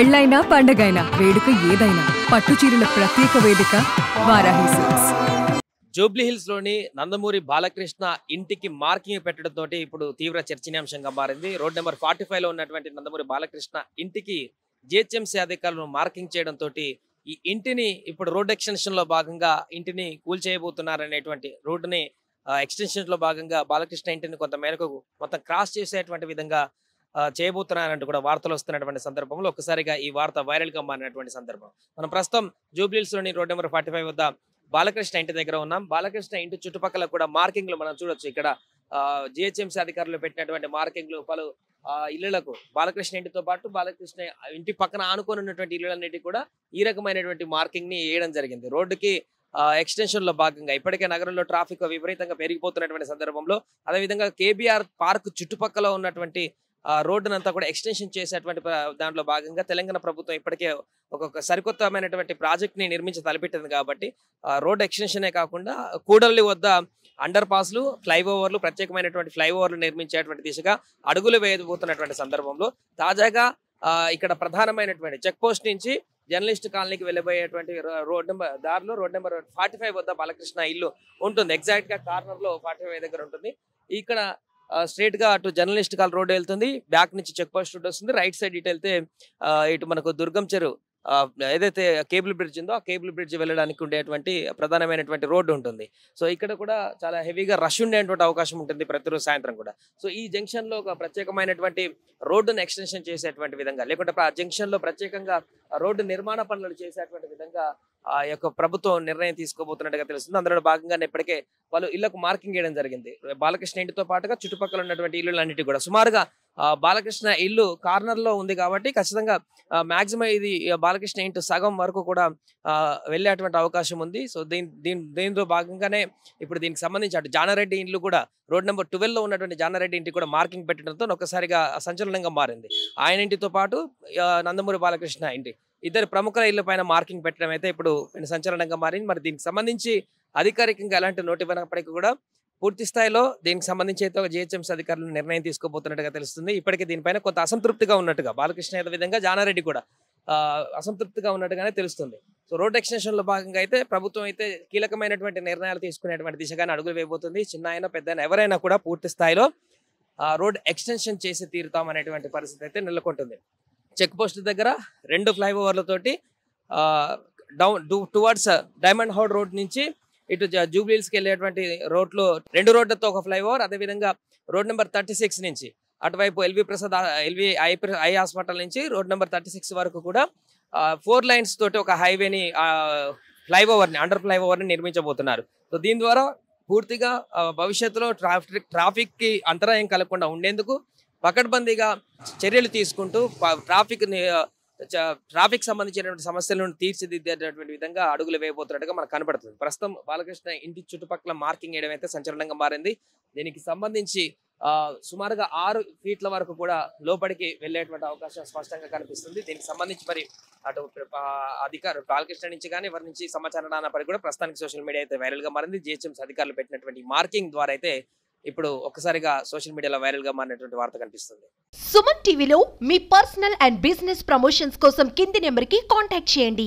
పెళ్ళైనా పండగైనా వేడుక ఏదైనా పట్టు చీరల ప్రత్యేక వేదిక వారాహి సిల్క్స్. జూబ్లీ హిల్స్ లోని నందమూరి బాలకృష్ణ ఇంటికి మార్కింగ్ పెట్టడంతో ఇప్పుడు తీవ్ర చర్చనీయాంశంగా మారింది. రోడ్ నెంబర్ 45 లో ఉన్నటువంటి నందమూరి బాలకృష్ణ ఇంటికి జిహెచ్ఎంసీ అధికారులు మార్కింగ్ చేయడంతో ఈ ఇంటిని ఇప్పుడు రోడ్ ఎక్స్టెన్షన్ లో భాగంగా ఇంటిని కూల్చేయబోతున్నారనేటువంటి రోడ్డుని ఎక్స్టెన్షన్ లో భాగంగా బాలకృష్ణ ఇంటిని కొంత మేరకు మొత్తం క్రాస్ చేసేటువంటి విధంగా చేయబోతున్నారంటూ కూడా వార్తలు వస్తున్నటువంటి సందర్భంలో ఒక్కసారిగా ఈ వార్త వైరల్ గా మారినటువంటి సందర్భం. మనం ప్రస్తుతం జూబ్లీ హిల్స్ లోని రోడ్ నెంబర్ 45 వద్ద బాలకృష్ణ ఇంటి దగ్గర ఉన్నాం. బాలకృష్ణ ఇంటి చుట్టుపక్కల కూడా మార్కింగ్లు మనం చూడొచ్చు. ఇక్కడ జిహెచ్ఎంసీ అధికారులు పెట్టినటువంటి మార్కింగ్లు పలు ఇళ్లకు బాలకృష్ణ ఇంటితో పాటు బాలకృష్ణ ఇంటి పక్కన ఆనుకొని ఉన్నటువంటి ఇళ్లన్నిటికీ కూడా ఈ రకమైనటువంటి మార్కింగ్ ని వేయడం జరిగింది. రోడ్డుకి ఎక్స్టెన్షన్ లో భాగంగా ఇప్పటికే నగరంలో ట్రాఫిక్ విపరీతంగా పెరిగిపోతున్నటువంటి సందర్భంలో అదేవిధంగా కేబీఆర్ పార్క్ చుట్టుపక్కల ఉన్నటువంటి రోడ్డునంతా కూడా ఎక్స్టెన్షన్ చేసేటువంటి దాంట్లో భాగంగా తెలంగాణ ప్రభుత్వం ఇప్పటికే ఒక సరికొత్తమైనటువంటి ప్రాజెక్ట్ ని నిర్మించి తలపెట్టింది. కాబట్టి రోడ్ ఎక్స్టెన్షనే కాకుండా కూడలి వద్ద అండర్ పాస్లు, ఫ్లైఓవర్లు, ప్రత్యేకమైనటువంటి ఫ్లైఓవర్లు నిర్మించేటువంటి దిశగా అడుగులు వేయబోతున్నటువంటి సందర్భంలో తాజాగా ఇక్కడ ప్రధానమైనటువంటి చెక్ పోస్ట్ నుంచి జర్నలిస్ట్ కాలనీకి వెళ్ళబోయేటువంటి రోడ్ నెంబర్ 45 వద్ద బాలకృష్ణ ఇల్లు ఉంటుంది. ఎగ్జాక్ట్ గా కార్నర్ లో 45 దగ్గర ఉంటుంది. ఇక్కడ స్ట్రైట్ గా అటు జర్నలిస్ట్ కాల్ రోడ్ వెళ్తుంది, బ్యాక్ నుంచి చెక్ పోస్ట్ రోడ్ వస్తుంది. రైట్ సైడ్ ఇటు వెళ్తే ఇటు మనకు దుర్గం చెరువు ఏదైతే కేబుల్ బ్రిడ్జ్ ఉందో ఆ కేబుల్ బ్రిడ్జ్ వెళ్ళడానికి ఉండేటువంటి ప్రధానమైనటువంటి రోడ్డు ఉంటుంది. సో ఇక్కడ కూడా చాలా హెవీగా రష్ ఉండేటువంటి అవకాశం ఉంటుంది ప్రతిరోజు సాయంత్రం కూడా. సో ఈ జంక్షన్ లో ఒక ప్రత్యేకమైనటువంటి రోడ్డును ఎక్స్టెన్షన్ చేసేటువంటి విధంగా, లేకుంటే ఆ జంక్షన్ లో ప్రత్యేకంగా రోడ్డు నిర్మాణ పనులు చేసేటువంటి విధంగా ఆ యొక్క ప్రభుత్వం నిర్ణయం తీసుకోబోతున్నట్టుగా తెలుస్తుంది. అందులో భాగంగానే ఇప్పటికే వాళ్ళు ఇళ్లకు మార్కింగ్ చేయడం జరిగింది. బాలకృష్ణ ఇంటితో పాటుగా చుట్టుపక్కల ఉన్నటువంటి ఇల్లులన్నిటి కూడా సుమారుగా బాలకృష్ణ ఇల్లు కార్నర్ లో ఉంది కాబట్టి ఖచ్చితంగా మాక్సిమం ఇది బాలకృష్ణ ఇంటి సగం వరకు కూడా వెళ్ళేటువంటి అవకాశం ఉంది. సో దీనిలో భాగంగానే ఇప్పుడు దీనికి సంబంధించి అటు జానారెడ్డి ఇండ్లు కూడా రోడ్ నెంబర్ 12 లో ఉన్నటువంటి జానారెడ్డి ఇంటికి కూడా మార్కింగ్ పెట్టడంతో ఒక్కసారిగా సంచలనంగా మారింది. ఆయన ఇంటితో పాటు నందమూరి బాలకృష్ణ ఇంటి ఇద్దరు ప్రముఖుల ఇళ్ల పైన మార్కింగ్ పెట్టడం అయితే ఇప్పుడు సంచలనంగా మారింది. మరి దీనికి సంబంధించి అధికారికంగా ఎలాంటి నోటు ఇవ్వనప్పటికీ కూడా పూర్తి స్థాయిలో దీనికి సంబంధించి అయితే జిహెచ్ఎంసీ అధికారులు నిర్ణయం తీసుకోబోతున్నట్టుగా తెలుస్తుంది. ఇప్పటికే దీనిపైన కొంత అసంతృప్తిగా ఉన్నట్టుగా బాలకృష్ణ విధంగా జానారెడ్డి కూడా అసంతృప్తిగా ఉన్నట్టుగానే తెలుస్తుంది. సో రోడ్ ఎక్స్టెన్షన్ లో భాగంగా అయితే ప్రభుత్వం అయితే కీలకమైనటువంటి నిర్ణయాలు తీసుకునేటువంటి దిశగానే అడుగులు వేయబోతుంది. చిన్న అయినా పెద్ద ఎవరైనా కూడా పూర్తి స్థాయిలో రోడ్ ఎక్స్టెన్షన్ చేసి తీరుతామనేటువంటి పరిస్థితి అయితే నెలకొంటుంది. చెక్ పోస్ట్ దగ్గర 2 ఫ్లైఓవర్లతోటి టువర్డ్స్ డైమండ్ హౌడ్ రోడ్ నుంచి ఇటు జూబ్లీ హిల్స్ కి వెళ్ళేటువంటి రోడ్లో 2 రోడ్లతో ఒక ఫ్లైఓవర్, అదేవిధంగా రోడ్ నెంబర్ 36 నుంచి అటువైపు ఎల్వి ప్రసాద్ ఐ హాస్పిటల్ నుంచి రోడ్ నెంబర్ 36 వరకు కూడా 4 లైన్స్ తోటి ఒక హైవేని అండర్ ఫ్లైఓవర్ ని నిర్మించబోతున్నారు. సో దీని ద్వారా పూర్తిగా భవిష్యత్తులో ట్రాఫిక్ కి అంతరాయం కలగకుండా ఉండేందుకు పకడ్బందీగా చర్యలు తీసుకుంటూ ట్రాఫిక్ సంబంధించినటువంటి సమస్యలను తీర్చిదిద్దేటటువంటి విధంగా అడుగులు వేయబోతున్నట్టుగా మనకు కనబడుతుంది. ప్రస్తుతం బాలకృష్ణ ఇంటి చుట్టుపక్కల మార్కింగ్ వేయడం అయితే సంచలనంగా మారింది. దీనికి సంబంధించి సుమారుగా 6 ఫీట్ల వరకు కూడా లోపలికి వెళ్ళేటువంటి అవకాశం స్పష్టంగా కనిపిస్తుంది. దీనికి సంబంధించి మరి అటు అధికారులు బాలకృష్ణ నుంచి కానీ ఎవరి నుంచి సమాచారం రానప్పటికీ కూడా ప్రస్తుతానికి సోషల్ మీడియా అయితే వైరల్ గా మారింది. జిహెచ్ఎంసీ అధికారులు పెట్టినటువంటి మార్కింగ్ ద్వారా అయితే ఇప్పుడు ఒక్కసారిగా సోషల్ మీడియాలో వైరల్ గా మారినటువంటి వార్త కనిపిస్తుంది. సుమన్ టీవీలో మీ పర్సనల్ అండ్ బిజినెస్ ప్రమోషన్స్ కోసం కింది నెంబర్ కి కాంటాక్ట్ చేయండి.